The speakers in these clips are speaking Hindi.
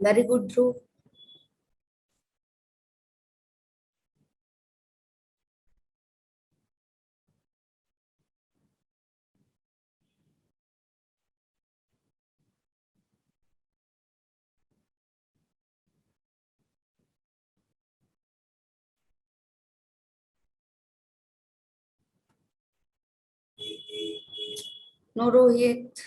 Very good Dhruv. No Rohit.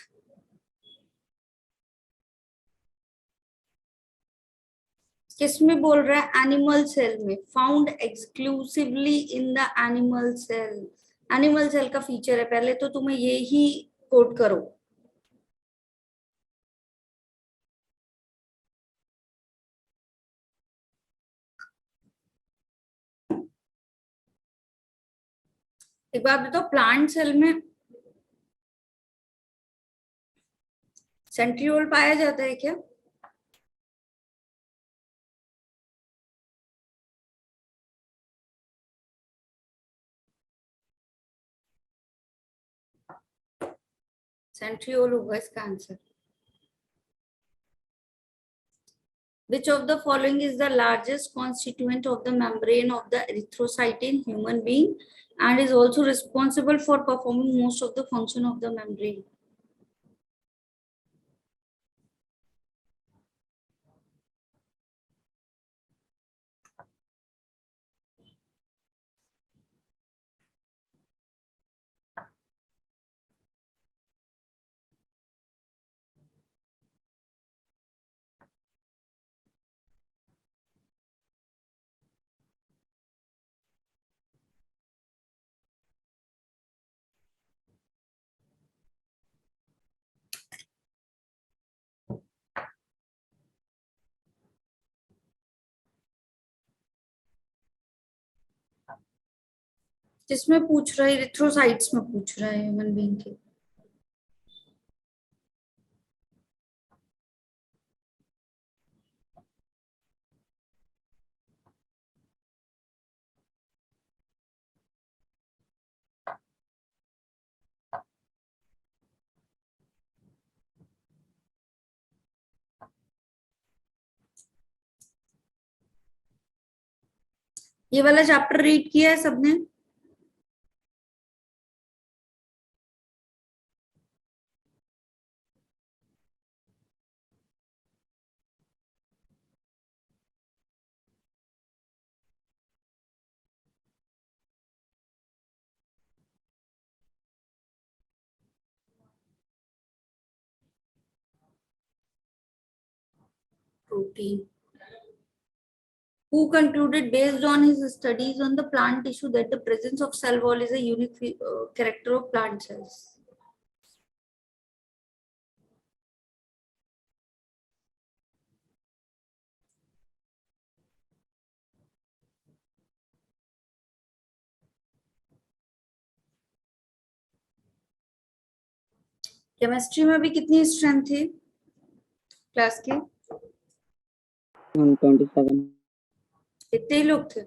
किसमें बोल रहा है? एनिमल सेल में, found exclusively in the animal cell. Animal cell का फीचर है, पहले तो तुम्हें ये ही कोड करो। एक बात बताओ, प्लांट सेल में सेंट्रियोल पाया जाता है क्या? सेंट्रियोल होगा इसका answer. Which of the following is the largest constituent of the membrane of the erythrocyte in human being and is also responsible for performing most of the function of the membrane? जिसमें पूछ रहा है, इरिथ्रोसाइट्स में पूछ रहा है ह्यूमन बीइंग के। ये वाला चैप्टर रीड किया है सबने? Protein. Who concluded based on his studies on the plant tissue that the presence of cell wall is a unique character of plant cells? Chemistry में भी कितनी स्ट्रेंथ थी क्लास के? 127। इतने ही लोग थे?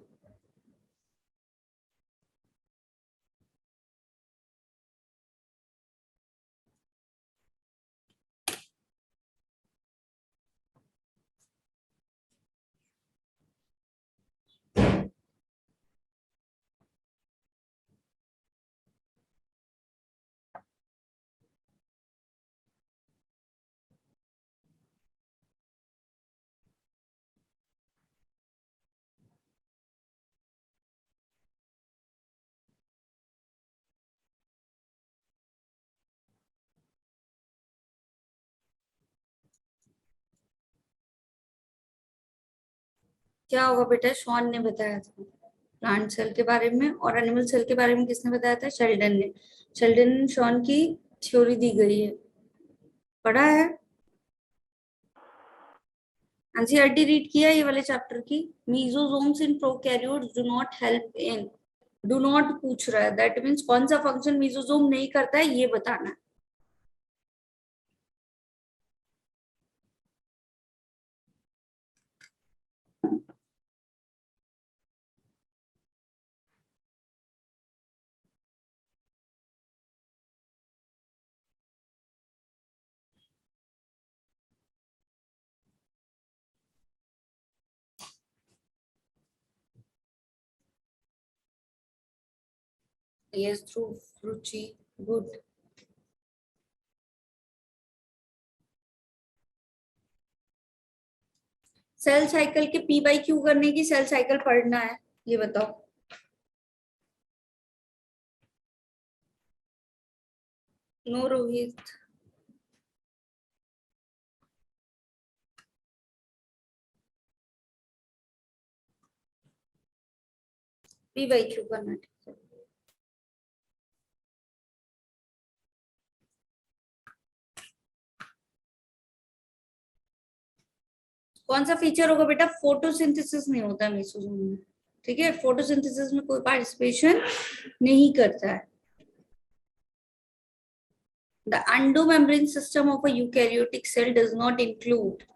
क्या होगा बेटा? शॉन ने बताया था प्लांट सेल के बारे में, और एनिमल सेल के बारे में किसने बताया था? शेल्डन ने। शेल्डन एंड शॉन की थ्योरी दी गई है, पढ़ा है? एनसीईआरटी रीड किया है ये वाले चैप्टर की? Mesosomes in prokaryotes do not help in, do not पूछ रहा है, दैट मीन्स कौन सा फंक्शन मीजोजोम नहीं करता है ये बताना है। Yes, through Ruchi. Good. Cell cycle के पी बाई क्यू करने की सेल साइकिल पढ़ना है, ये बताओ। No Rohit. P Y Q करना है, ठीक है। कौन सा फीचर होगा बेटा? फोटोसिंथेसिस नहीं होता है मेसोजोम में, ठीक है। फोटोसिंथेसिस में कोई पार्टिसिपेशन नहीं करता है। The endomembrane system of a eukaryotic cell does not include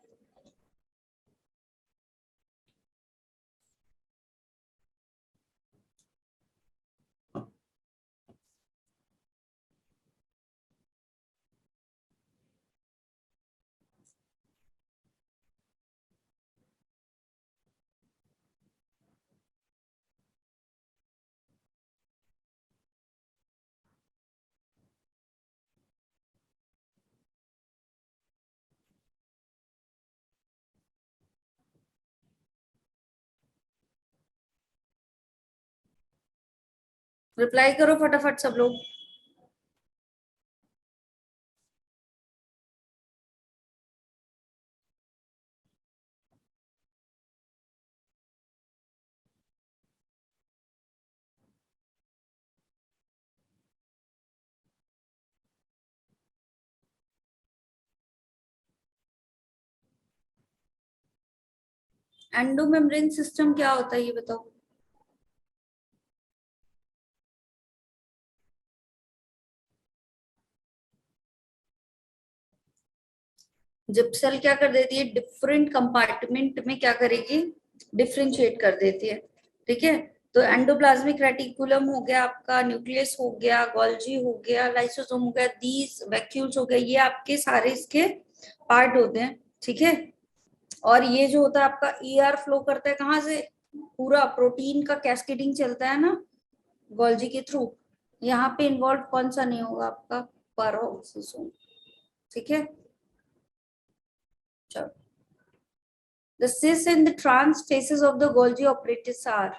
reply करो फटाफट सब लोग। एंडोमेम्ब्रेन सिस्टम क्या होता है ये बताओ। जब सेल क्या कर देती है, डिफरेंट कंपार्टमेंट में क्या करेगी, डिफरेंशिएट कर देती है, ठीक है। तो एंडोप्लाज्मिक रेटिकुलम हो गया आपका, न्यूक्लियस हो गया, गोल्जी हो गया, लाइसोसोम हो गया, दीज वैक्यूल्स हो गए, ये आपके सारे इसके पार्ट होते हैं, ठीक है। और ये जो होता है आपका ईआर फ्लो करता है कहाँ से, पूरा प्रोटीन का कैस्केडिंग चलता है ना गोल्जी के थ्रू। यहाँ पे इन्वॉल्व कौन सा नहीं होगा आपका, पेरोक्सिसोम, ठीक है। चलो, the cis and the trans phases of the Golgi apparatus are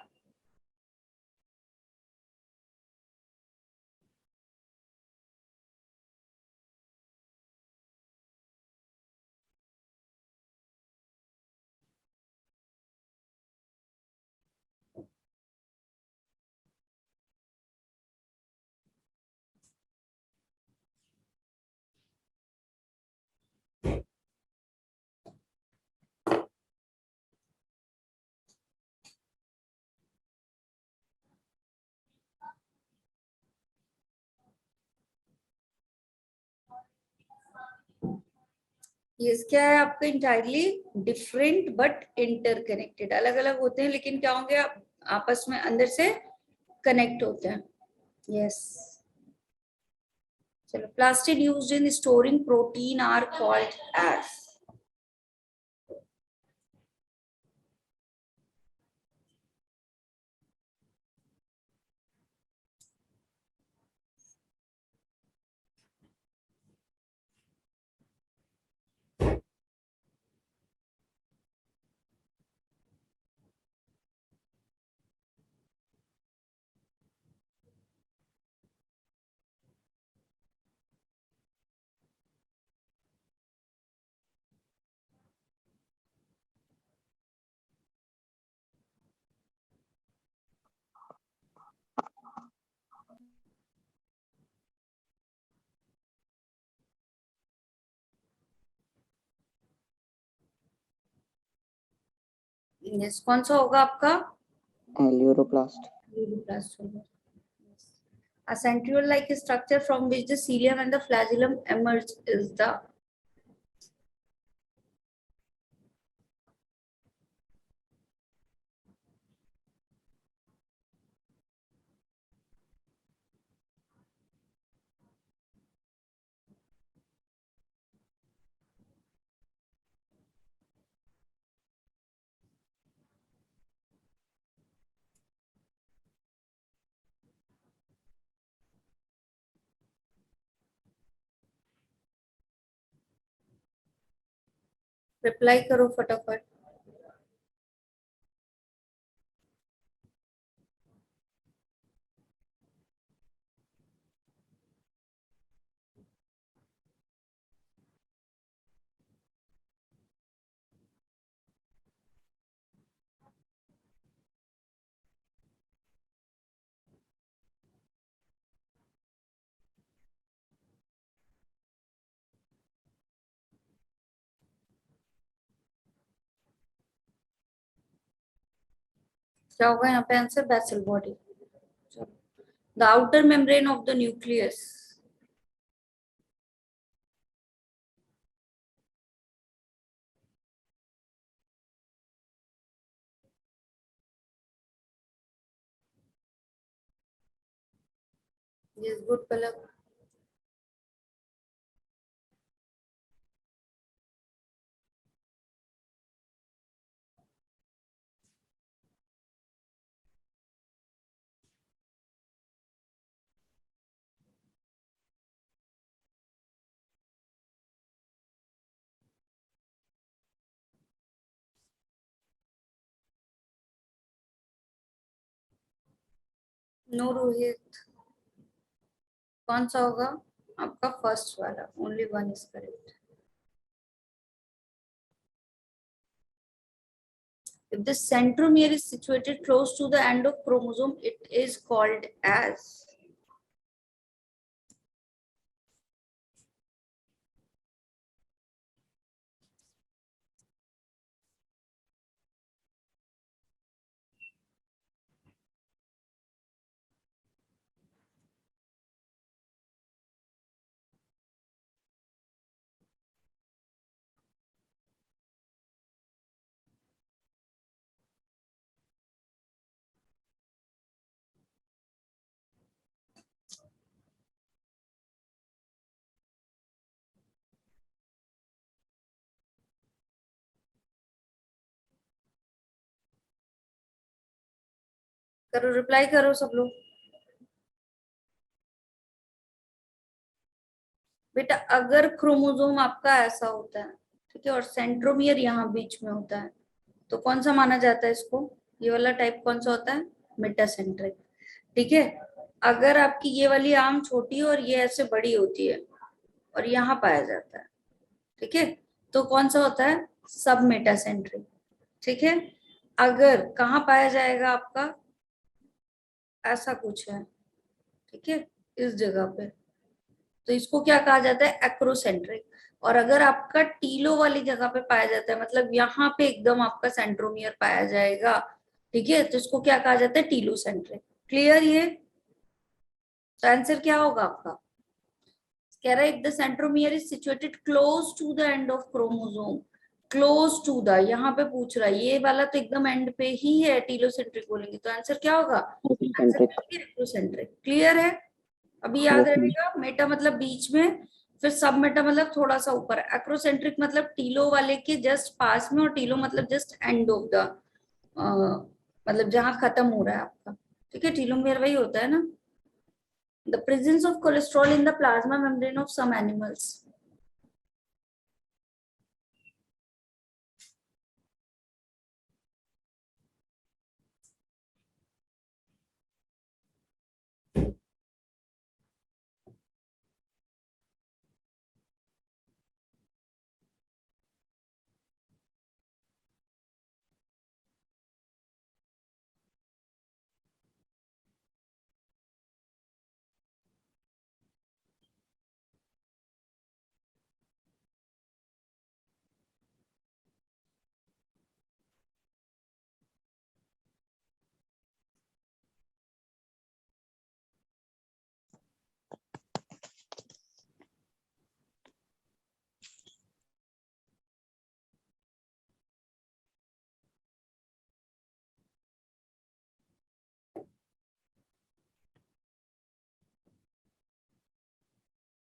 ये क्या है आपका, इंटायरली डिफरेंट बट इंटरकनेक्टेड, अलग अलग होते हैं लेकिन क्या होंगे आप, आपस में अंदर से कनेक्ट होते हैं। यस। चलो, plastid used in storing protein are called as. Yes, कौन सा होगा आपका, Neuroplast. न्यूरोप्लास्ट होगा। A centriole like structure from which the cilium and the flagellum emerge is the reply करो फटाफट। क्या होगा यहाँ पे answer? Basal body. The outer membrane of the nucleus. Yes good Palak. No Rohit. कौन सा होगा आपका? फर्स्ट वाला। Only one is correct. If the centromere is situated close to the end of chromosome, it is called as. करो, रिप्लाई करो सब लोग। बेटा अगर क्रोमोसोम आपका ऐसा होता है, ठीक है, और सेंट्रोमियर यहाँ बीच में होता है, तो कौन सा माना जाता है इसको? ये वाला टाइप कौन सा होता है? मेटासेंट्रिक। ठीक है। अगर आपकी ये वाली आर्म छोटी और ये ऐसे बड़ी होती है और यहाँ पाया जाता है, ठीक है, तो कौन सा होता है? सब मेटासेंट्रिक। ठीक है। अगर कहाँ पाया जाएगा आपका? ऐसा कुछ है, ठीक है, इस जगह पे, तो इसको क्या कहा जाता है? एक्रोसेंट्रिक। और अगर आपका टीलो वाली जगह पे पाया जाता है, मतलब यहाँ पे एकदम आपका सेंट्रोमियर पाया जाएगा, ठीक है, तो इसको क्या कहा जाता है? टीलोसेंट्रिक। क्लियर ये? तो आंसर क्या होगा आपका? कह रहा है if the centromere is situated close to the end of chromosome, close to the, यहाँ पे पूछ रहा है, ये वाला तो एकदम एंड पे ही है, टीलोसेंट्रिक बोलेंगे, तो आंसर क्या होगा? Centric. एक्रोसेंट्रिक। क्लियर है? अभी याद Yes, ma'am. रहेगा, मेटा मतलब बीच में, फिर सब मेटा मतलब थोड़ा सा ऊपर, एक्रोसेंट्रिक मतलब टीलो वाले के जस्ट पास में, और टीलो मतलब जस्ट एंड ऑफ द, मतलब जहां खत्म हो रहा है आपका, ठीक है, टीलोमियर वही होता है ना। The presence of cholesterol in the plasma membrane of some animals.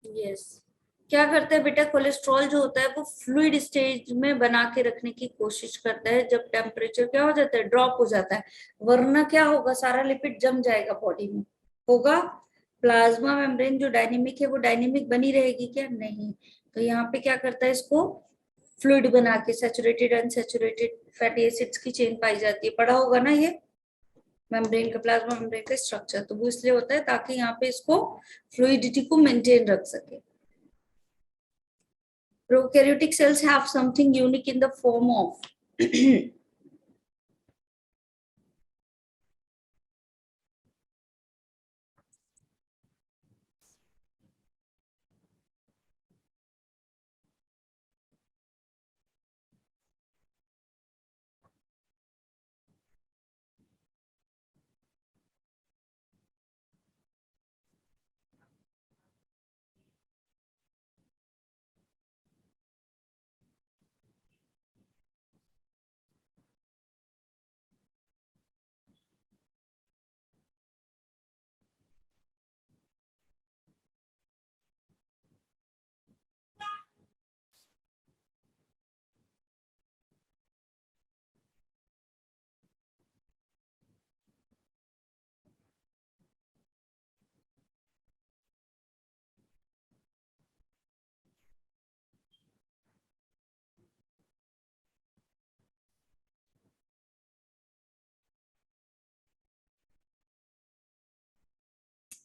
Yes. क्या करता है बेटा? कोलेस्ट्रॉल जो होता है वो फ्लूइड स्टेज में बना के रखने की कोशिश करता है, जब टेम्परेचर क्या हो जाता है? ड्रॉप हो जाता है, वरना क्या होगा? सारा लिपिड जम जाएगा बॉडी में, होगा। प्लाज्मा मेम्ब्रेन जो डायनेमिक है वो डायनेमिक बनी रहेगी क्या? नहीं। तो यहाँ पे क्या करता है? इसको फ्लूइड बना के सैचुरेटेड अनसैचुरेटेड फैटी एसिड्स की चेन पाई जाती है। पढ़ा होगा ना ये मेम्ब्रेन का, प्लाज्मा मेम्ब्रेन का स्ट्रक्चर। तो वो इसलिए होता है ताकि यहाँ पे इसको फ्लूइडिटी को मेंटेन रख सके। Prokaryotic cells have something unique in the form of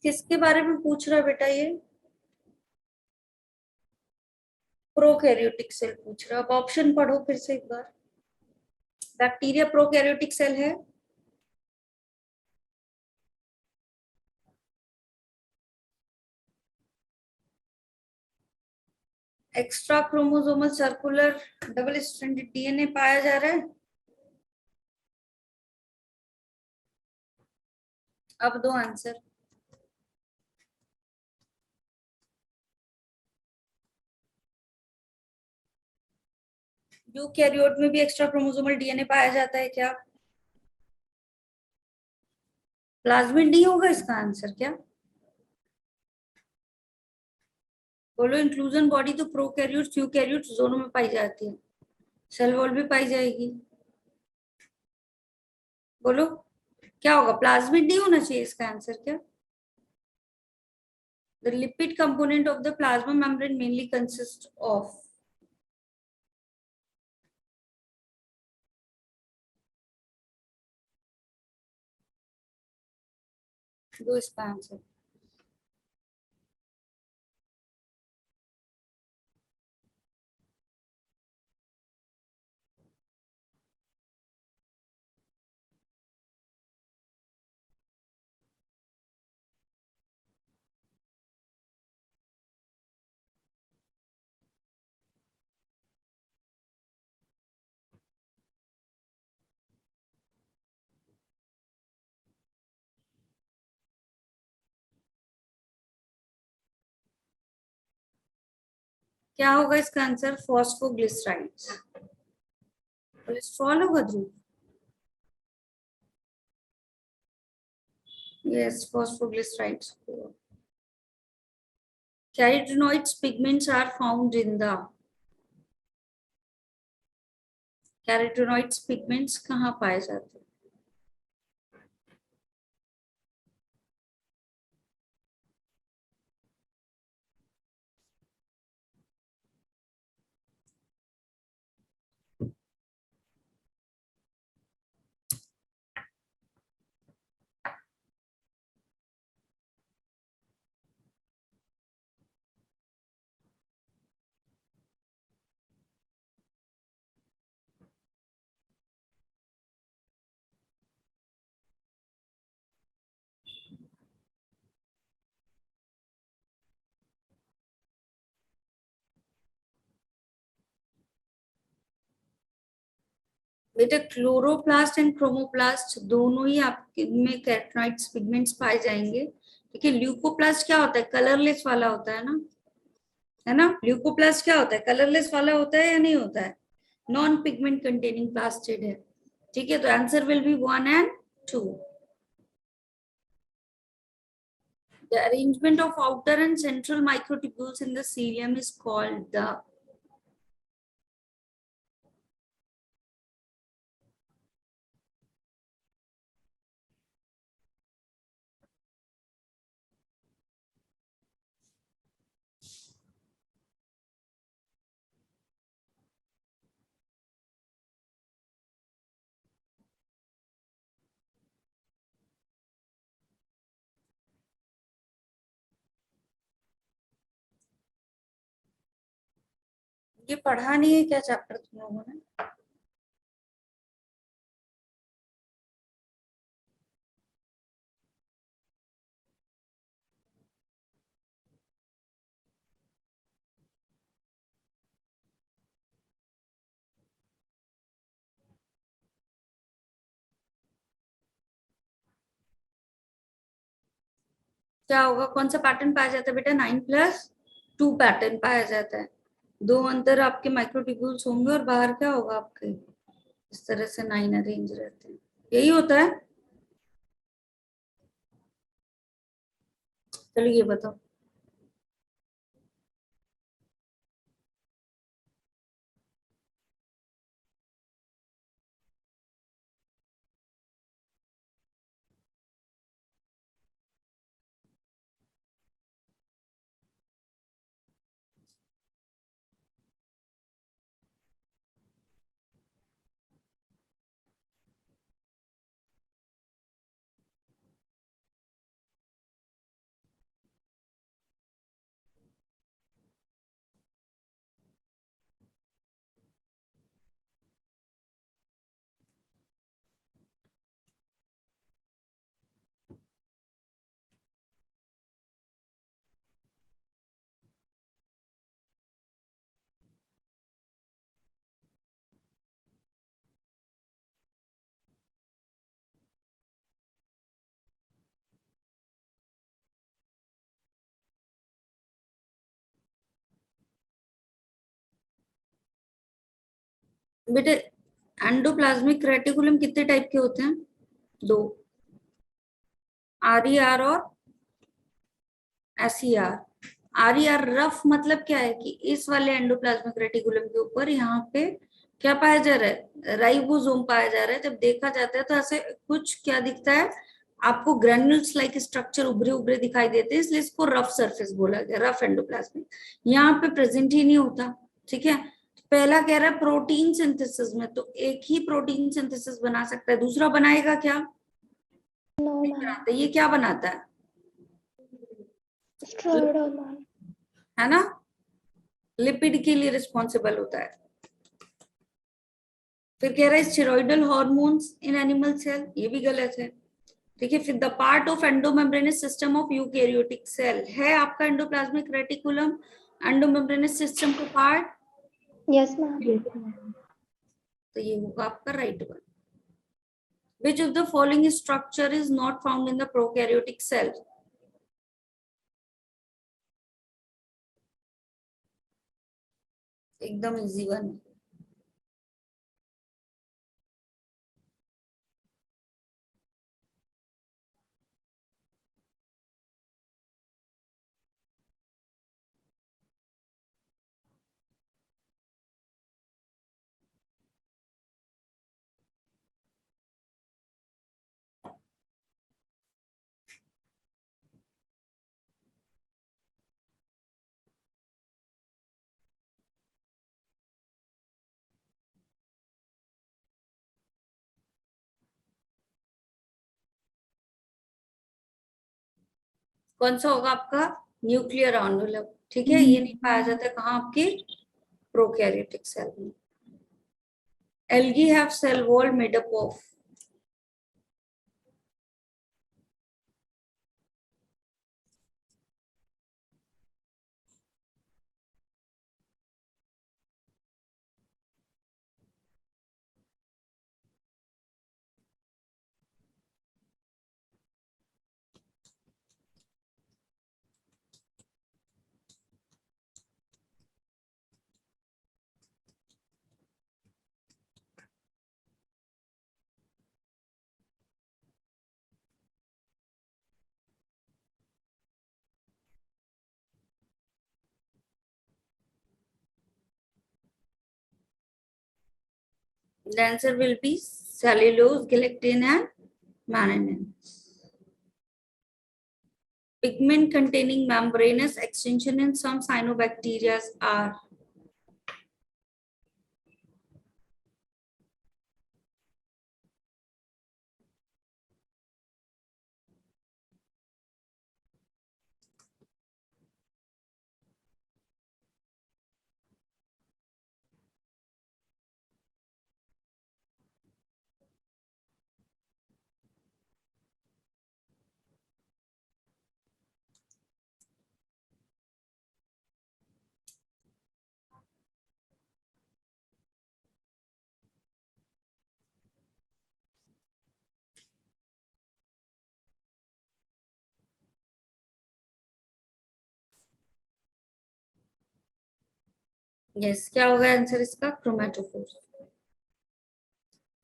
किसके बारे में पूछ रहा है बेटा ये? प्रोकैरियोटिक सेल पूछ रहा है। अब ऑप्शन पढ़ो फिर से एक बार। बैक्टीरिया प्रोकैरियोटिक सेल है। Extra chromosomal circular double stranded DNA पाया जा रहा है। अब दो आंसर। यूकैरियोट में भी एक्स्ट्रा क्रोमोसोमल डीएनए पाया जाता है क्या? प्लाज्मिड नहीं होगा इसका आंसर क्या? बोलो। इंक्लूजन बॉडी तो प्रोकैरियोट्स यूकैरियोट्स दोनों में पाई जाती है। सेल वॉल भी पाई जाएगी। बोलो क्या होगा? प्लाज्मिड नहीं होना चाहिए इसका आंसर क्या? The lipid component of the plasma membrane mainly consists of। दो इसका आंसर। क्या होगा इसका आंसर? फॉस्फोग्लिसराइड्स। कोलेस्ट्रॉल होगा Dhruv. Yes, phosphoglycerides. Carotenoids pigments are found in the। Carotenoids pigments कहाँ पाए जाते हैं? बेटा क्लोरोप्लास्ट एंड क्रोमोप्लास्ट दोनों ही आपके में कैरोटीनॉइड्स पिगमेंट्स पाए जाएंगे। देखिए ल्यूकोप्लास्ट क्या होता है? कलरलेस वाला होता है ना। ल्यूकोप्लास्ट क्या होता है? कलरलेस वाला होता है या नहीं होता है? नॉन पिगमेंट कंटेनिंग प्लास्टिड है। ठीक है, तो answer will be 1 and 2। The arrangement of outer and central microtubules in the cilium is called the। ये पढ़ा नहीं है क्या चैप्टर तुम लोगों ने? क्या होगा, कौन सा पैटर्न पाया जाता है बेटा? 9+2 पैटर्न पाया जाता है। दो अंदर आपके माइक्रोट्यूब्यूल्स होंगे और बाहर क्या होगा आपके, इस तरह से 9 अरेंज रहते हैं। यही होता है। चलो ये बताओ। बेटे एंडोप्लाज्मिक रेटिकुलम कितने टाइप के होते हैं? दो, RER और SER। RER रफ मतलब क्या है कि इस वाले एंडोप्लाज्मिक रेटिकुलम के ऊपर यहाँ पे क्या पाया जा रहा है, राइबोसोम पाया जा रहा है। जब देखा जाता है तो ऐसे कुछ क्या दिखता है आपको, ग्रेन्यूल्स लाइक स्ट्रक्चर उभरे उभरे दिखाई देते हैं, इसलिए इसको रफ सरफेस बोला गया, रफ एंडोप्लाज्मिक। यहाँ पे प्रेजेंट ही नहीं होता। ठीक है, पहला कह रहा है प्रोटीन सिंथेसिस में, तो एक ही प्रोटीन सिंथेसिस बना सकता है, दूसरा बनाएगा क्या? नहीं बनाता। ये क्या बनाता है? स्टेरॉइड हार्मोन, है ना, लिपिड के लिए रिस्पॉन्सिबल होता है। फिर कह रहा है steroidal hormones in animal cell, ये भी गलत है। ठीक है, फिर the part of endomembranous system of eukaryotic cell है आपका एंडोप्लाज्मिक रेटिकुलम एंडोमेम्ब्रेनस सिस्टम का पार्ट। Yes ma'am. तो ये होगा आपका right one. Which of the following structure is not found in the prokaryotic cell? एकदम इजी वन। कौन सा होगा आपका? Nuclear envelope. ठीक है, ये नहीं पाया जाता कहाँ आपके, प्रोकैरियोटिक सेल में। Algae have cell wall made up of the answer will be cellulose, gelatin and mannanine. Pigment containing membranous extension in some cyanobacteria are yes, क्या होगा आंसर इसका? Chromatophores.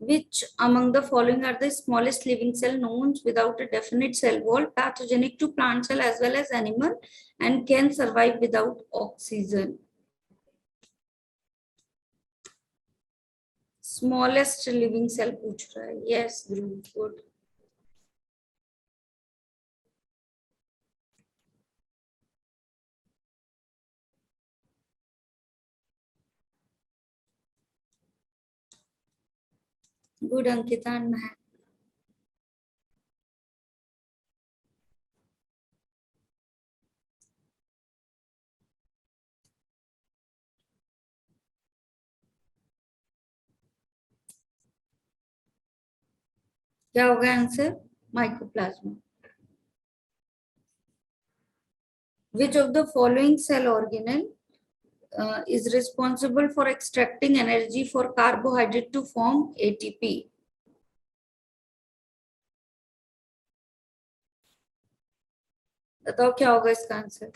Which among the following are the smallest living cell known without a definite cell wall, pathogenic to plant cell as well as animal, and can survive without oxygen? Smallest living cell पूछ रहा है. Yes, Dhruv, good. Good, Ankita and Mahak. क्या होगा answer? Mycoplasma. Which of the following cell organelle is responsible for extracting energy for carbohydrate to form ATP? बताओ क्या होगा इसका answer?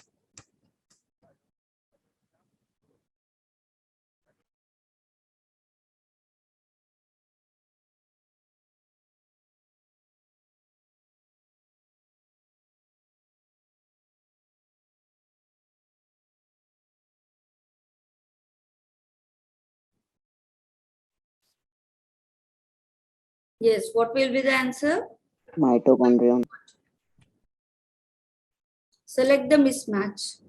Yes, what will be the answer? Mitochondrion. Select the mismatch.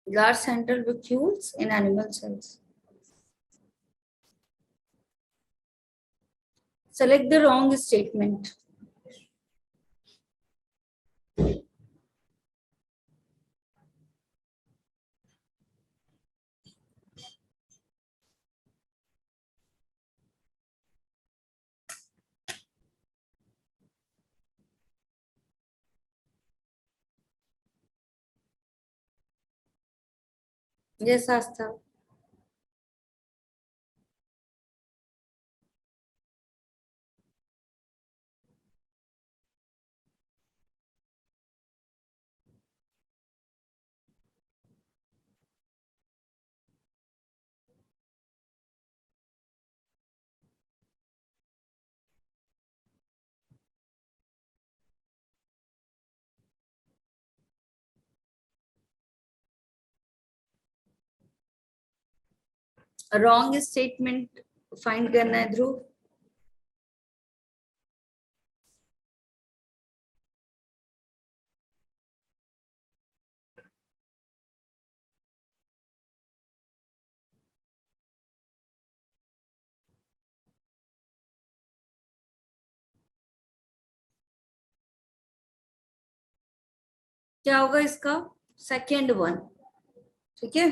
Large central vacuoles in animal cells. Select the wrong statement. Yes, Asta. Wrong statement find करना है ध्रुव. क्या होगा इसका? Second one. ठीक है,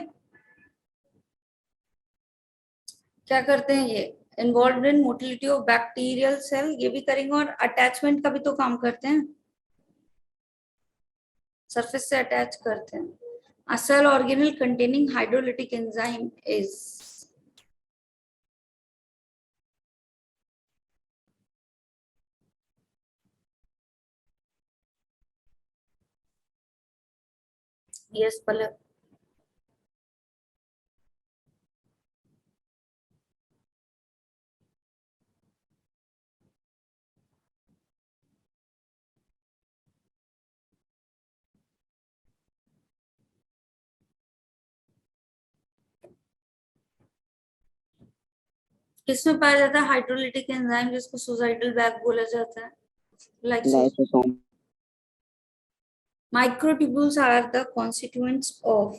क्या करते हैं ये? Involve in motility of bacterial cell, ये भी करेंगे, और अटैचमेंट का भी तो काम करते हैं, सरफेस से अटैच करते हैं. A cell organelle containing hydrolytic enzyme is. Yes, Palak. किसमें पाया जाता है हाइड्रोलिटिक एंजाइम जिसको सुसाइडल बैग बोला जाता है? Like Lysosome. microtubules are the constituents of.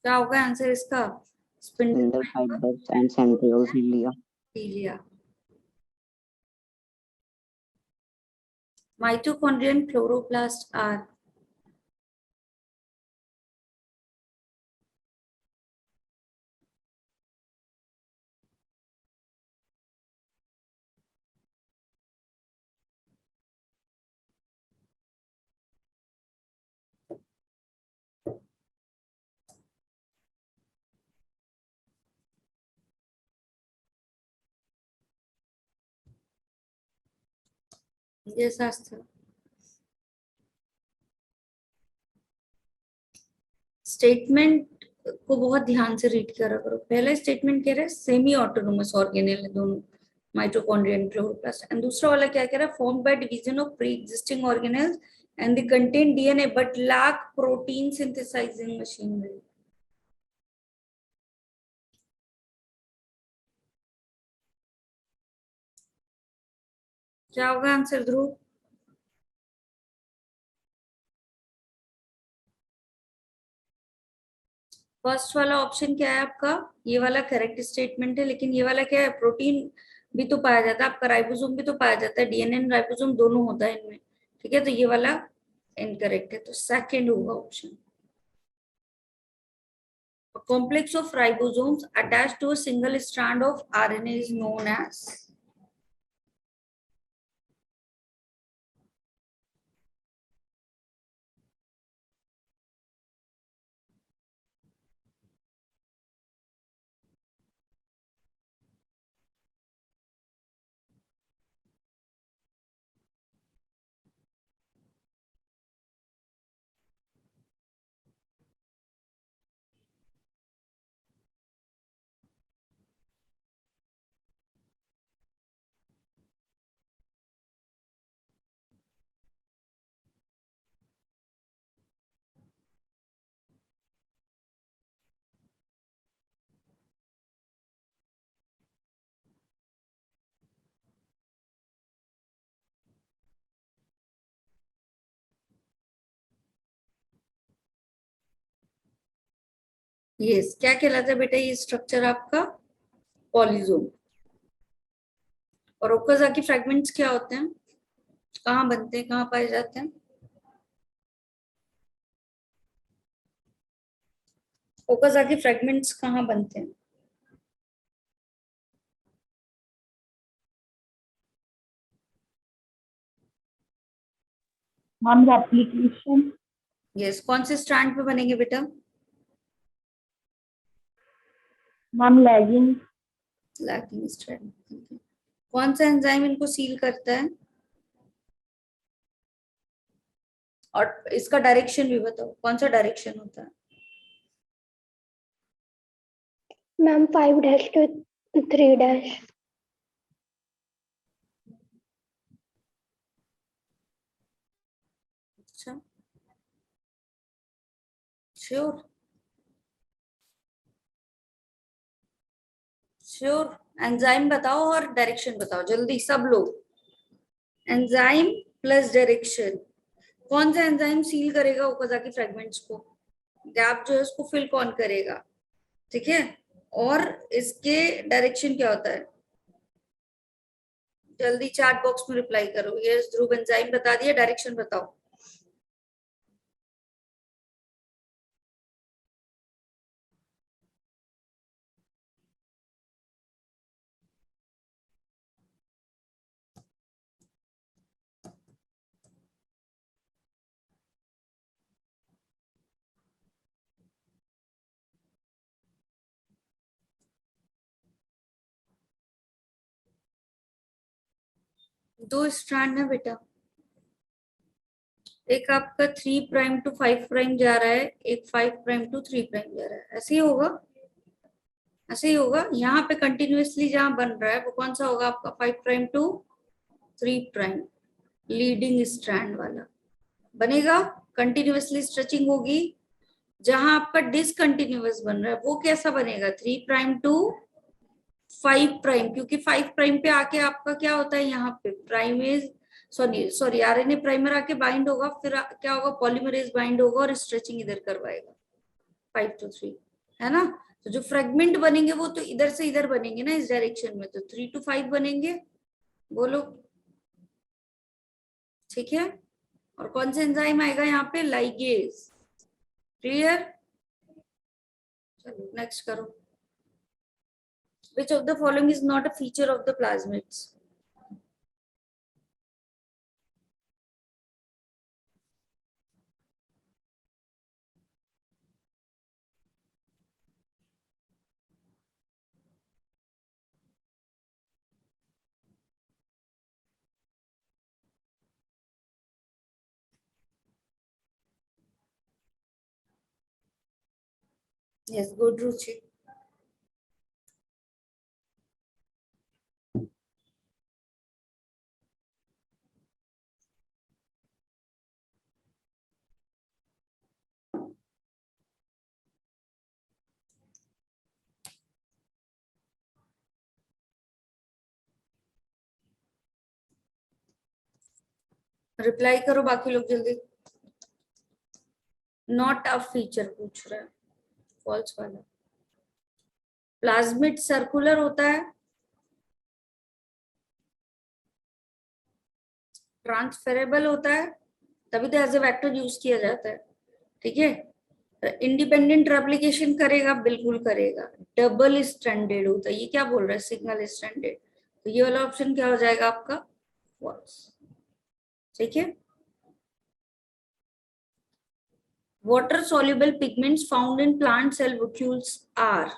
क्या होगा आंसर इसका? Spindle Spindle fibers and centrioles cilia. cilia. Mitochondria and chloroplast are ये शास्त्र। स्टेटमेंट को बहुत ध्यान से रीड करा करो। पहला स्टेटमेंट कह रहा है सेमी ऑटोनोमस ऑर्गेनेल है दोनों, माइटोकॉन्ड्रिया एंड क्लोरोप्लास्ट, एंड दूसरा वाला क्या कह रहा है? Formed by division of pre existing organelles and they contain DNA but lack protein synthesising machinery. क्या होगा आंसर ध्रुव? फर्स्ट वाला ऑप्शन क्या है आपका? ये वाला करेक्ट स्टेटमेंट है, लेकिन ये वाला क्या है? प्रोटीन भी तो पाया जाता है, आपका राइबोसोम भी तो पाया जाता है, डीएनए एंड राइबोसोम दोनों होता है इनमें, ठीक है? तो ये वाला इनकरेक्ट है, तो सेकंड होगा option. A complex of ribosomes attached to a single strand of RNA is known as. Yes, क्या कहलाता है बेटा ये स्ट्रक्चर आपका? पॉलीजोम। और ओकाजाकी फ्रैगमेंट्स क्या होते हैं? कहाँ बनते हैं, कहाँ पाए जाते हैं? ओकाजाकी फ्रैगमेंट्स कहाँ बनते हैं? Ma'am replication. यस, कौन से स्ट्रैंड पे बनेंगे बेटा? Ma'am lagging. Lagging strand. कौन सा एंजाइम इनको सील करता है? और इसका डायरेक्शन भी बताओ, कौन सा डायरेक्शन होता है? Ma'am 5' to 3'। अच्छा, श्योर श्योर। एंजाइम बताओ और डायरेक्शन बताओ जल्दी सब लोग। Enzyme plus direction. कौन सा एंजाइम सील करेगा ओकाजाकी फ्रैगमेंट्स को? गैप जो है उसको फिल कौन करेगा? ठीक है, और इसके डायरेक्शन क्या होता है? जल्दी चैट बॉक्स में रिप्लाई करो। यस ध्रुव, एंजाइम बता दिया, डायरेक्शन बताओ। दो स्ट्रैंड है बेटा, एक आपका 3 प्राइम टू 5 प्राइम जा रहा है, एक 5 प्राइम टू 3 प्राइम जा रहा है। ऐसे ही होगा, ऐसे ही होगा। यहाँ पे कंटिन्यूअसली जहां बन रहा है वो कौन सा होगा आपका? 5 prime to 3 prime, leading strand वाला बनेगा। कंटिन्यूअसली स्ट्रेचिंग होगी। जहां आपका डिसकंटिन्यूअस बन रहा है वो कैसा बनेगा? 3 प्राइम टू 5 प्राइम, क्योंकि 5 प्राइम पे आके आपका क्या होता है? यहाँ पे प्राइमेज सॉरी आरएनए प्राइमर आके बाइंड होगा, फिर क्या होगा? पॉलीमरेज बाइंड होगा और स्ट्रेचिंग इधर करवाएगा 5 to 3। है ना। तो जो फ्रेगमेंट बनेंगे वो तो इधर से इधर बनेंगे ना, इस डायरेक्शन में, तो 3 to 5 बनेंगे। बोलो, ठीक है। और कौन सा एंजाइम आएगा यहाँ पे? लाइगेज। क्लियर? चलो नेक्स्ट करो। Which of the following is not a feature of the plasmids? Yes, good, Ruchi. Reply करो बाकी लोग जल्दी। नॉट अ फीचर पूछ रहा है, फॉल्स वाला। प्लाज्मिड सर्कुलर होता है, ट्रांसफरेबल होता है, तभी तो एज ए वेक्टर यूज किया जाता है, ठीक है। इंडिपेंडेंट रेप्लिकेशन करेगा, बिल्कुल करेगा। डबल स्ट्रैंडेड होता है, ये क्या बोल रहा है? Single stranded. तो ये वाला ऑप्शन क्या हो जाएगा आपका? फॉल्स, ठीक है। Water soluble pigments found in plant cell vacuoles are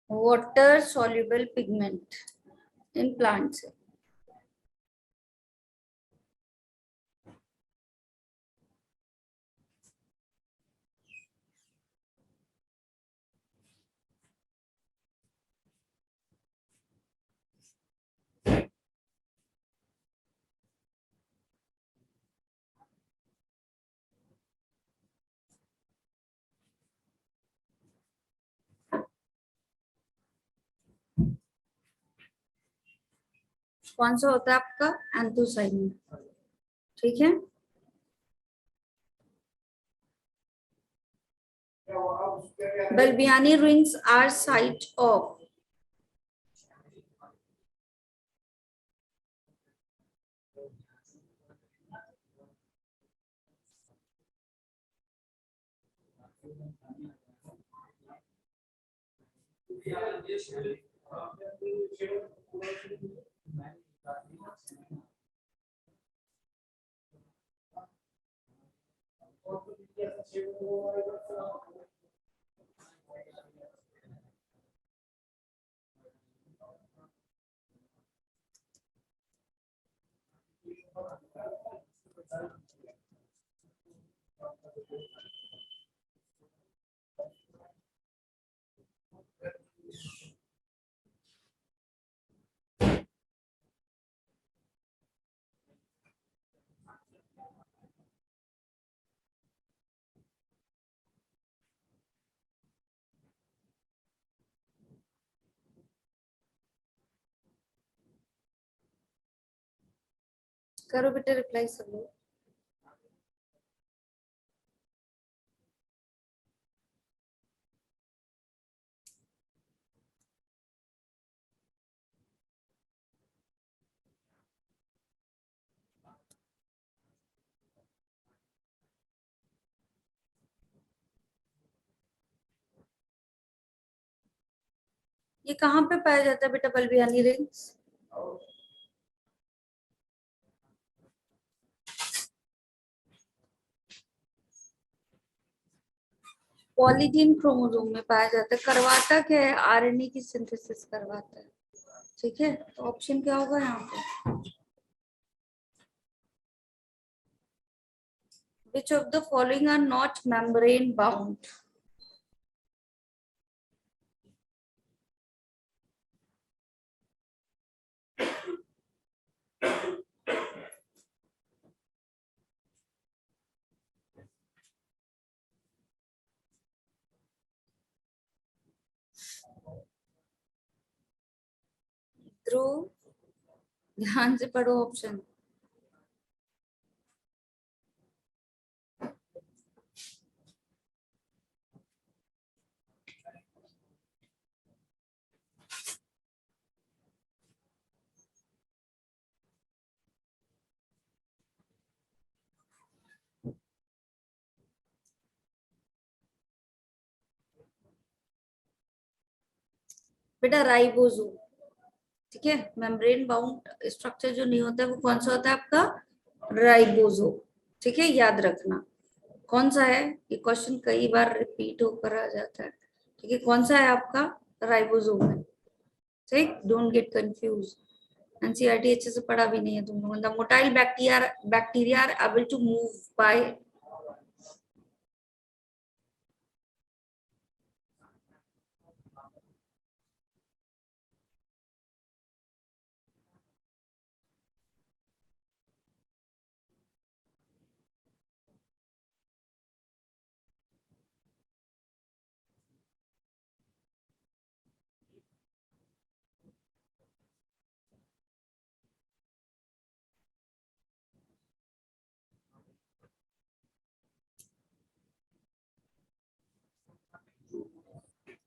water soluble pigment in plant cell. कौन सा होता है आपका? एंथोसाइनिन, ठीक है। Balbiani rings are site of करो बेटे रिप्लाई सब लोग। ये कहाँ पे पाया जाता है बेटा बल्बियानी रिंग्स? पॉलीजीन क्रोमोसोम में पाया जाता है। करवाता क्या है? आरएनए की सिंथेसिस करवाता है, ठीक है। तो ऑप्शन क्या होगा यहाँ पे? Which of the following are not membrane bound? ध्रुव, ध्यान से पढ़ो ऑप्शन। बेटा राइबोसोम, ठीक है। मेम्ब्रेन बाउंड स्ट्रक्चर जो नहीं होता है वो कौन सा होता है आपका, राइबोसोम, ठीक है, याद रखना। कौन सा है, ये क्वेश्चन कई बार रिपीट होकर आ जाता है, ठीक है। कौन सा है आपका, राइबोसोम है, ठीक, डोंट गेट कंफ्यूज। एनसीईआरटी अच्छे से पढ़ा भी नहीं है तुम लोगों ने। Motile bacteria are able to move by,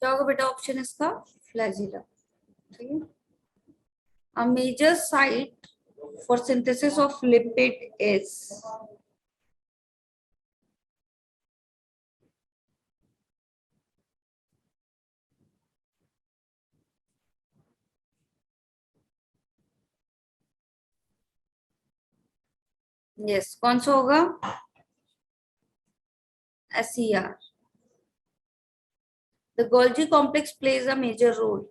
क्या होगा बेटा ऑप्शन इसका, फ्लैजिला, ठीक है। A major site for synthesis of lipid is, yes, कौन सा होगा, SER. The Golgi complex plays a major role.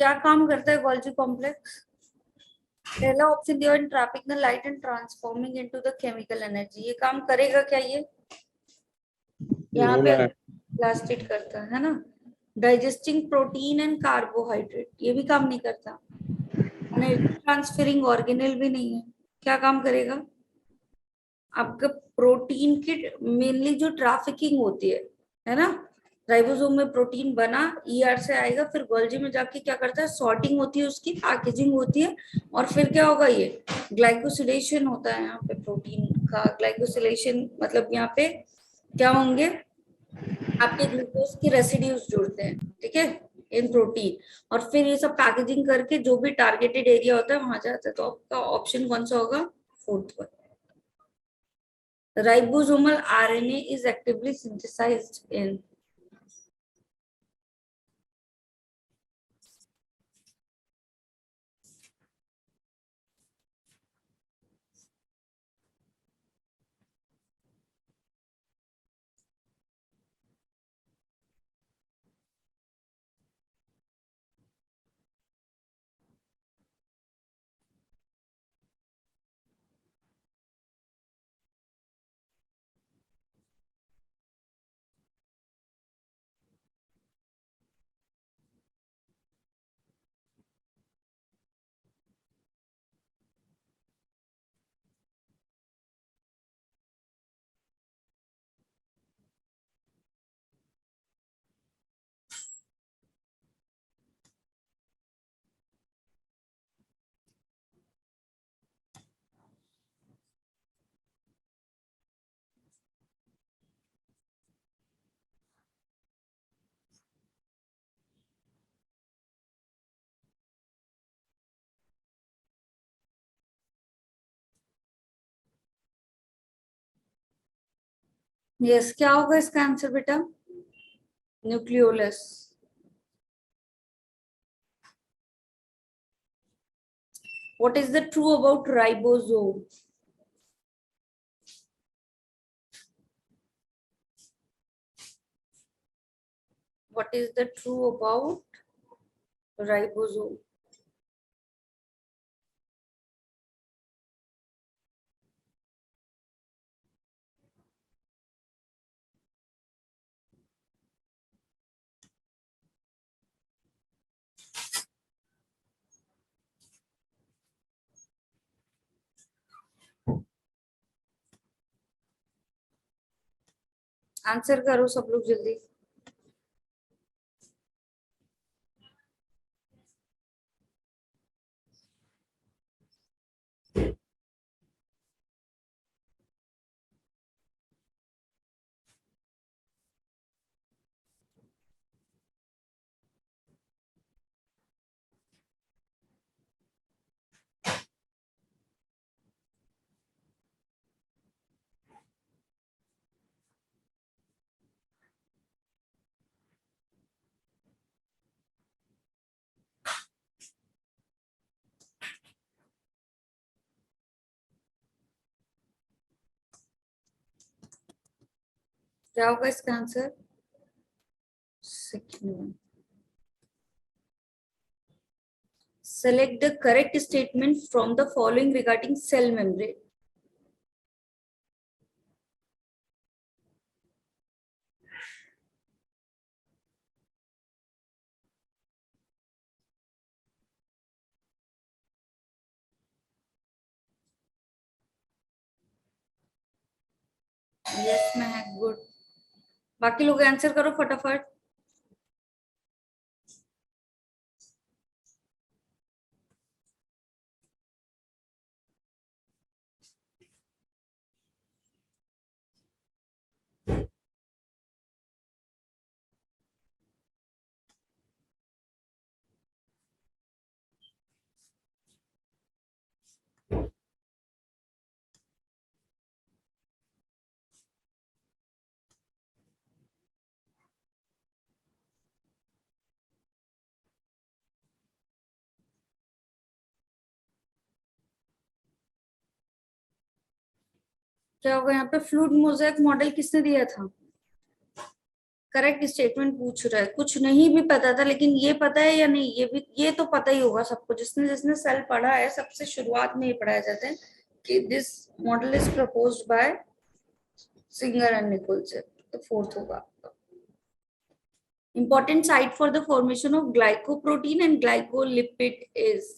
क्या काम करता है गोल्जी कॉम्प्लेक्स, पहला ऑप्शन दिया, trapping the light and transforming into the chemical energy, ये काम करेगा क्या ये, यहाँ पे प्लास्टिक करता है ना। डाइजेस्टिंग प्रोटीन एंड कार्बोहाइड्रेट, ये भी काम नहीं करता। एनर्जी ट्रांसफरिंग ऑर्गेनेल भी नहीं है, क्या काम करेगा आपका, प्रोटीन की मेनली जो ट्रैफिकिंग होती है ना। राइबोसोम में प्रोटीन बना, ईआर से आएगा, फिर गोल्जी में जाके क्या करता है, सॉर्टिंग होती है, उसकी पैकेजिंग होती है, और फिर क्या होगा, ये ग्लाइकोसिलेशन होता है यहाँ पे प्रोटीन का। ग्लाइकोसिलेशन मतलब यहाँ पे क्या होंगे, आपके ग्लूकोज की रेसिड्यूज जुड़ते हैं, ठीक है, इन प्रोटीन, और फिर ये सब पैकेजिंग करके जो भी टारगेटेड एरिया होता है वहां जाता है। तो आपका ऑप्शन कौन सा होगा, fourth one. Ribosomal RNA is actively synthesized in yes, क्या होगा इसका आंसर बेटा? Nucleolus. What is the true about ribosome? What is the true about ribosome? Answer करो सब लोग जल्दी. क्या होगा इसका answer? Second one. Select the correct statement from the following regarding cell membrane. Yes, Mahak, good. बाकी लोग आंसर करो फटाफट. क्या होगा यहाँ पे? फ्लूइड मोज़ेक मॉडल किसने दिया था? करेक्ट स्टेटमेंट पूछ रहा है. कुछ नहीं भी पता था, लेकिन ये पता है या नहीं? ये तो पता ही होगा सबको. जिसने जिसने सेल पढ़ा है, सबसे शुरुआत में ही पढ़ाया जाता है कि this model is proposed by Singer and Nicolson. तो फोर्थ होगा. Important site for the formation of glycoprotein and glycolipid is?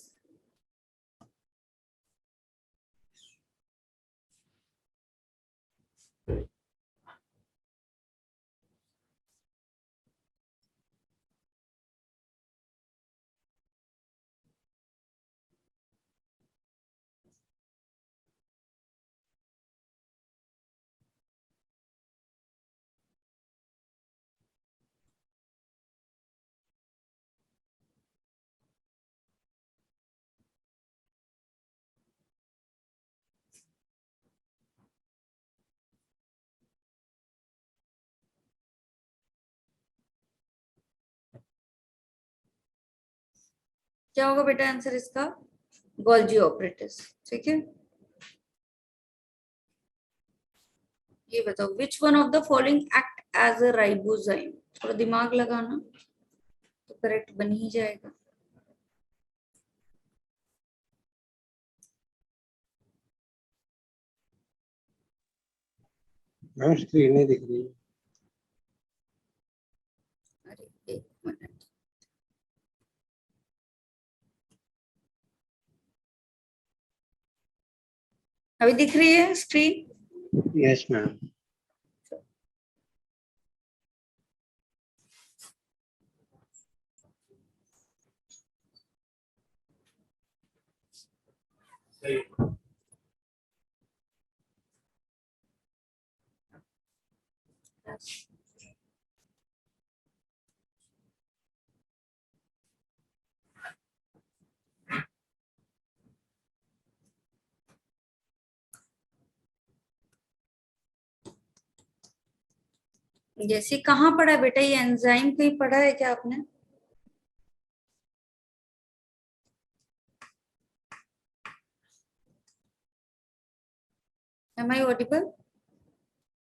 क्या होगा बेटा आंसर इसका? Golgi apparatus. ठीक है, ये बताओ. Which one of the following act as a ribozyme? थोड़ा दिमाग लगाना तो करेक्ट बन ही जाएगा. मैम स्क्रीन नहीं दिख रही. अरे एक मिनट. अभी दिख रही है स्क्रीन? Yes ma'am. जैसे कहाँ पढ़ा है बेटा ये एंजाइम, कहीं पढ़ा है क्या आपने? M I audible?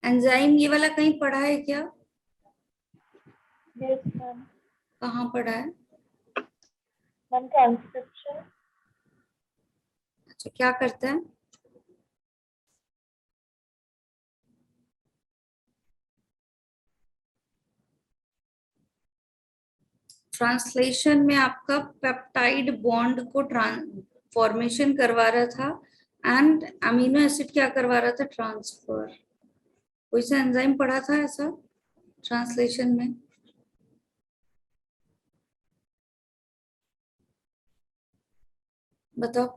एंजाइम ये वाला कहीं पढ़ा है क्या? Yes, ma'am. कहाँ पढ़ा है? Ma'am, transcription. अच्छा, क्या करता है? ट्रांसलेशन में आपका पेप्टाइड बॉन्ड को फॉर्मेशन करवा रहा था एंड अमीनो एसिड क्या करवा रहा था? ट्रांसफर। कोई सा एंजाइम पढ़ा था ऐसा ट्रांसलेशन में? बताओ।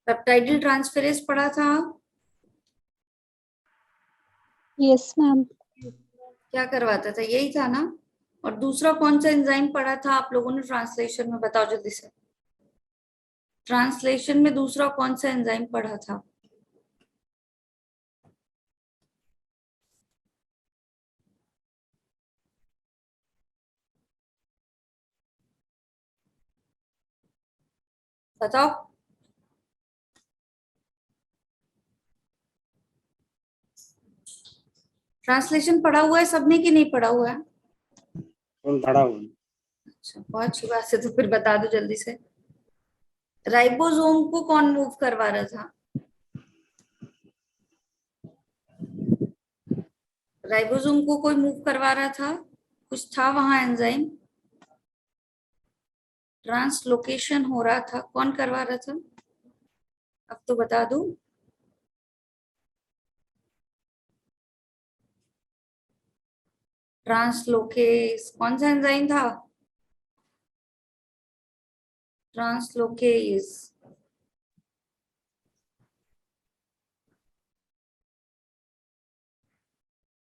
पेप्टाइडल ट्रांसफेरेज पढ़ा था? Yes, ma'am. क्या करवाता था? यही था ना? और दूसरा कौन सा एंजाइम पढ़ा था आप लोगों ने ट्रांसलेशन में? बताओ जल्दी से। ट्रांसलेशन में दूसरा कौन सा एंजाइम पढ़ा था? बताओ। ट्रांसलेशन पढ़ा हुआ है सबने कि नहीं पढ़ा हुआ है? कौन पढ़ा हुआ? अच्छा, बहुत अच्छी बात है, तो फिर बता दो जल्दी से। राइबोसोम को कौन मूव करवा रहा था? राइबोसोम को कोई मूव करवा रहा था? कुछ था वहां एंजाइम? ट्रांसलोकेशन हो रहा था, कौन करवा रहा था? अब तो बता दूं। ट्रांसलोकेस कौन सा एंजाइम था? ट्रांसलोकेस।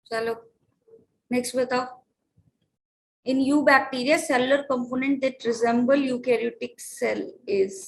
चलो नेक्स्ट बताओ। In eubacteria, cellular component that resemble eukaryotic cell is?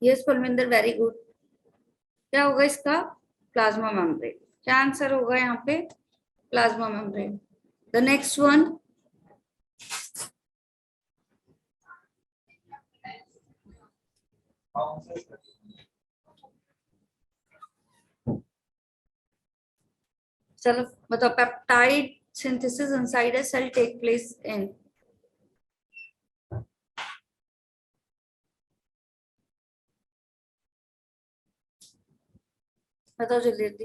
Yes Parminder, very good. क्या होगा इसका? Plasma membrane. क्या आंसर होगा यहाँ पे? Plasma membrane. The next one. चलो बताओ। Peptide synthesis inside a cell take place in? बताओ जल्दी जल्दी।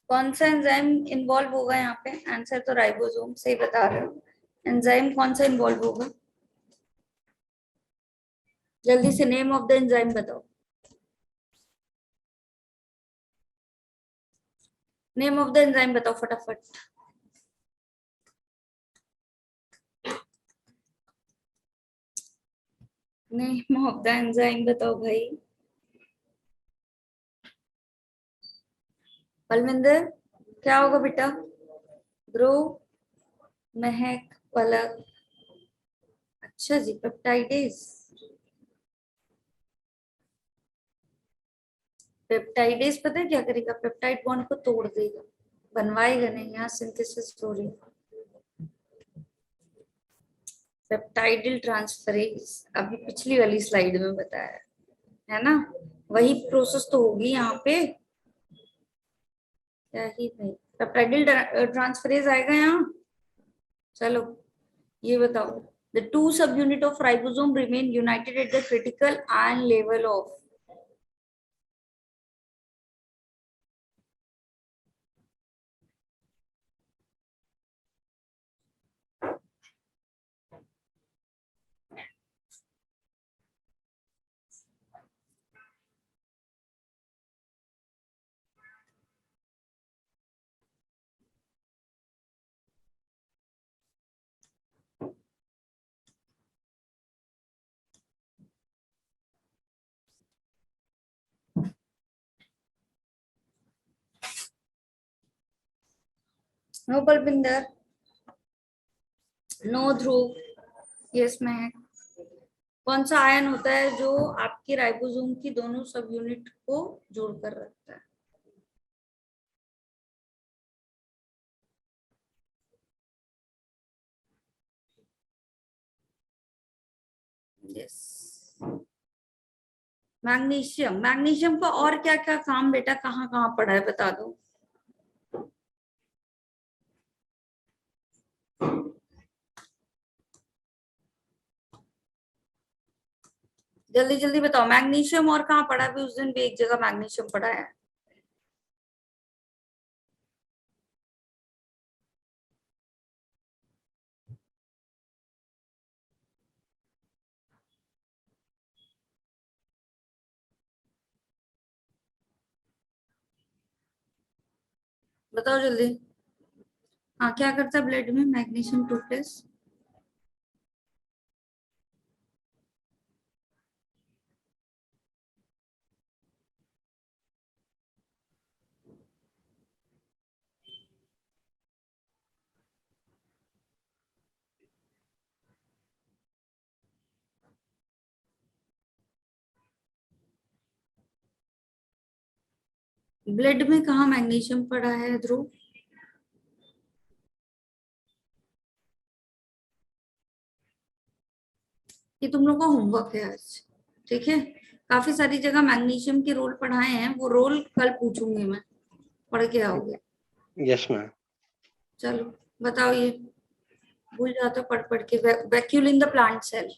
कौन सा एंजाइम इन्वॉल्व होगा यहाँ पे? आंसर तो राइबोसोम से ही बता रहे हो। एंजाइम कौन सा इन्वॉल्व होगा? जल्दी से नेम ऑफ द एंजाइम बताओ। नेम ऑफ द एंजाइम बताओ फटाफट। नेम ऑफ द एंजाइम बताओ भाई। बलविंदर, क्या होगा बेटा? ग्रो, महक, पलक। अच्छा जी, पेप्टाइडेज। पेप्टाइडेज पता है क्या करेगा? पेप्टाइड बॉन्ड को तोड़ देगा। बनवाएगा नहीं, यहाँ सिंथेसिस हो रही है। पेप्टाइडिल ट्रांसफरेज अभी पिछली वाली स्लाइड में बताया है ना, वही प्रोसेस तो होगी यहाँ पे। क्या ही भाई, पेप्टाइडिल ट्रांसफरेज आएगा यहाँ। चलो ये बताओ, the two subunit of ribosome remain united at the critical ion level of. No Balvinder, no Dhruv, yes मैं। कौन सा आयन होता है जो आपके राइबोसोम की दोनों सब यूनिट को जोड़कर रखता है? Yes, magnesium. मैग्नीशियम का और क्या क्या काम बेटा, कहाँ कहाँ पड़ा है बता दो। जल्दी जल्दी बताओ, मैग्नीशियम और कहाँ पड़ा है? भी उस दिन भी एक जगह मैग्नीशियम पड़ा है। बताओ जल्दी। हाँ, क्या करता है ब्लड में मैग्नीशियम टूटलेस? ब्लड में कहाँ मैग्नीशियम पड़ा है ध्रुव? ये तुम लोग का होमवर्क है आज, ठीक है? काफी सारी जगह मैग्नीशियम के रोल पढ़ाए हैं, वो रोल कल पूछूंगी मैं, पढ़ के आओगे। Yes ma'am. चलो बताओ, ये भूल जाते हो पढ़ पढ़ के। Vacuole in the plant cell.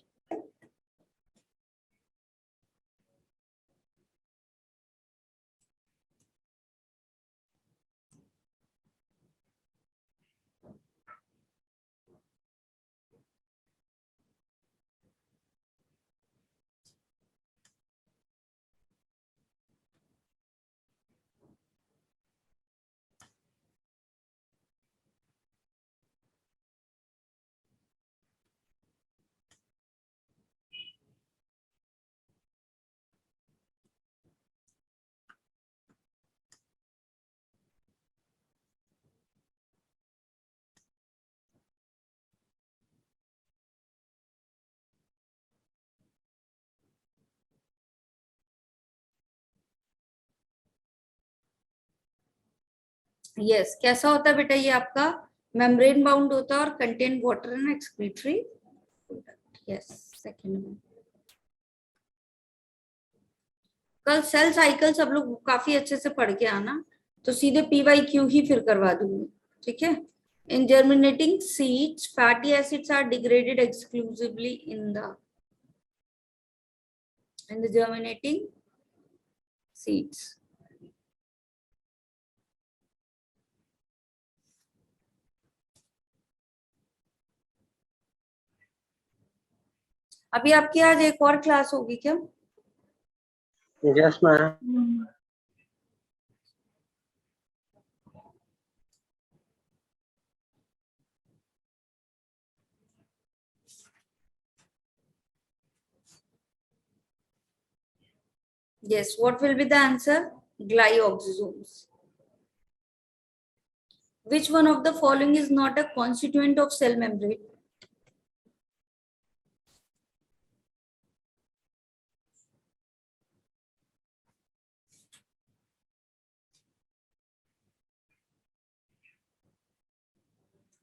Yes, कैसा होता है बेटा ये आपका? मेम्ब्रेन बाउंड होता है और contain water and excretory product. Yes, second में। कल सेल साइकिल सब लोग काफी अच्छे से पढ़ के आना, तो सीधे PYQ ही फिर करवा दूंगी, ठीक है? In germinating seeds fatty acids are degraded exclusively in the germinating seeds. अभी आपकी आज एक और क्लास होगी क्या? Yes ma'am. Yes, what will be the answer? Glyoxysomes. Which one of the following is not a constituent of cell membrane?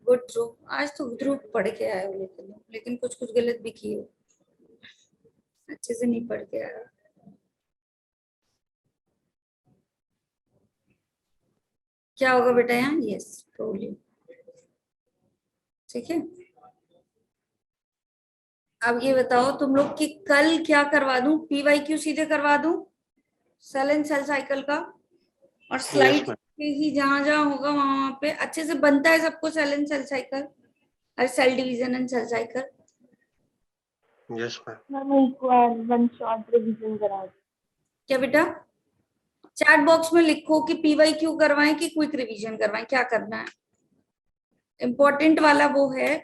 Good Dhruv, आज तो ध्रुव पढ़ के आया हो, लेकिन कुछ कुछ गलत भी किए, अच्छे से नहीं पढ़ के आया। क्या होगा बेटा यहाँ? Yes probably. ठीक है, अब ये बताओ तुम लोग कि कल क्या करवा दूं? PYQ सीधे करवा दूं सेल एंड सेल साइकिल का, और स्लाइड ma'am. पे ही जहां जहां होगा वहां पे अच्छे से बनता है सबको सेल एंड सेल साइकिल, और cell division and cell cycle. Yes, ma'am. Ma'am एक बार वन शॉर्ट रिवीजन करा दो। क्या बेटा? चैट बॉक्स में लिखो कि PYQ करवाएं कि क्विक रिवीजन करवाएं, क्या करना है। इम्पोर्टेंट वाला वो है,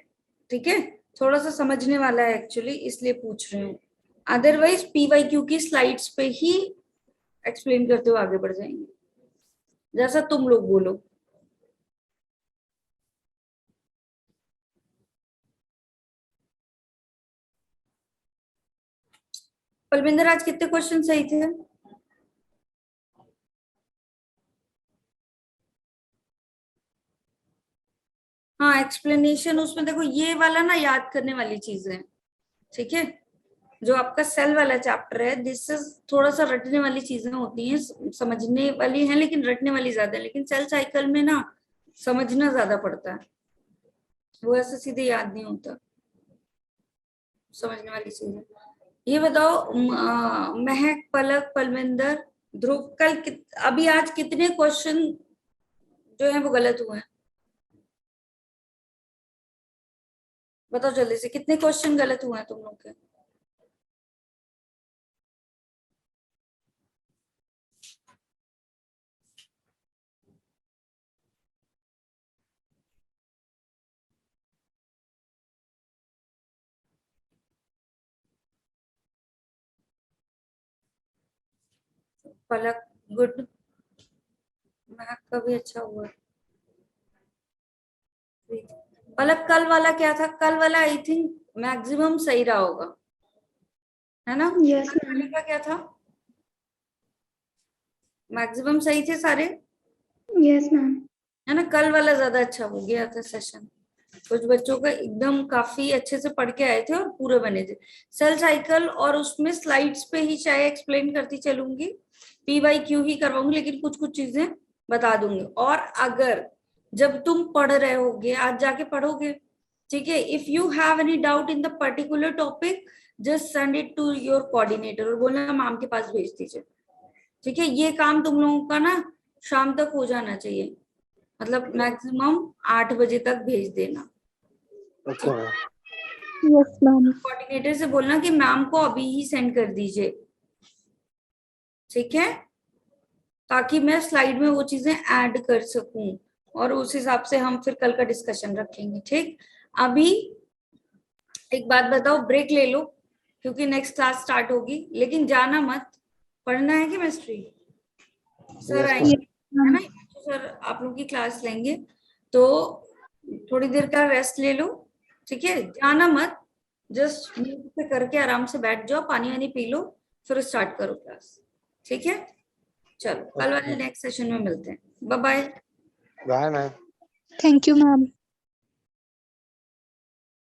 ठीक है, थोड़ा सा समझने वाला है एक्चुअली, इसलिए पूछ रहे हूँ। अदरवाइज PYQ की स्लाइड्स पे ही एक्सप्लेन करते हुए आगे बढ़ जाएंगे, जैसा तुम लोग बोलो। पलविंदर आज कितने क्वेश्चन सही थे? हाँ, एक्सप्लेनेशन उसमें देखो, ये वाला ना याद करने वाली चीज है, ठीक है। जो आपका सेल वाला चैप्टर है, दिस इज थोड़ा सा रटने वाली चीजें होती हैं, समझने वाली हैं लेकिन रटने वाली ज्यादा है। लेकिन सेल साइकिल में ना समझना ज्यादा पड़ता है, वो ऐसे सीधे याद नहीं होता, समझने वाली चीज है। ये बताओ महक, पलक, पलविंदर, ध्रुव, अभी आज कितने क्वेश्चन जो है वो गलत हुए हैं? बताओ जल्दी से, कितने क्वेश्चन गलत हुए हैं तुम लोग के? पलक गुड, महक का भी अच्छा हुआ। पलक कल वाला क्या था? कल वाला आई थिंक मैक्सिमम सही रहा होगा, है ना? यस कल मैम। वाले का क्या था? मैक्सिमम सही थे सारे, यस मैम। है ना? कल वाला ज्यादा अच्छा हो गया था सेशन, कुछ बच्चों का एकदम काफी अच्छे से पढ़ के आए थे और पूरे बने थे। सेल साइकिल और उसमें स्लाइड्स पे ही चाहे एक्सप्लेन करती चलूंगी, PYQ ही करवाऊंगी, लेकिन कुछ कुछ चीजें बता दूंगी। और अगर जब तुम पढ़ रहे होगे, आज जाके पढ़ोगे, ठीक है, if you have any doubt in the particular topic, just send it to your coordinator और बोलना मैम के पास भेज दीजिए, ठीक है। ये काम तुम लोगों का ना शाम तक हो जाना चाहिए, मतलब मैक्सिमम 8 बजे तक भेज देना। Okay, ma'am. Yes ma'am. Coordinator से बोलना कि मैम को अभी ही सेंड कर दीजिए, ठीक है, ताकि मैं स्लाइड में वो चीजें ऐड कर सकूं, और उस हिसाब से हम फिर कल का डिस्कशन रखेंगे। ठीक, अभी एक बात बताओ, ब्रेक ले लो क्योंकि नेक्स्ट क्लास स्टार्ट होगी, लेकिन जाना मत, पढ़ना है केमिस्ट्री। सर Yes, आएंगे, ma'am. है ना, सर आप लोग की क्लास लेंगे, तो थोड़ी देर का रेस्ट ले लो, ठीक है, जाना मत, जस्ट म्यूट पे करके आराम से बैठ जाओ, पानी वानी पी लो, फिर स्टार्ट करो क्लास, ठीक है। चलो कल वाले नेक्स्ट सेशन में मिलते हैं, bye bye. Bye, ma'am. Thank you ma'am.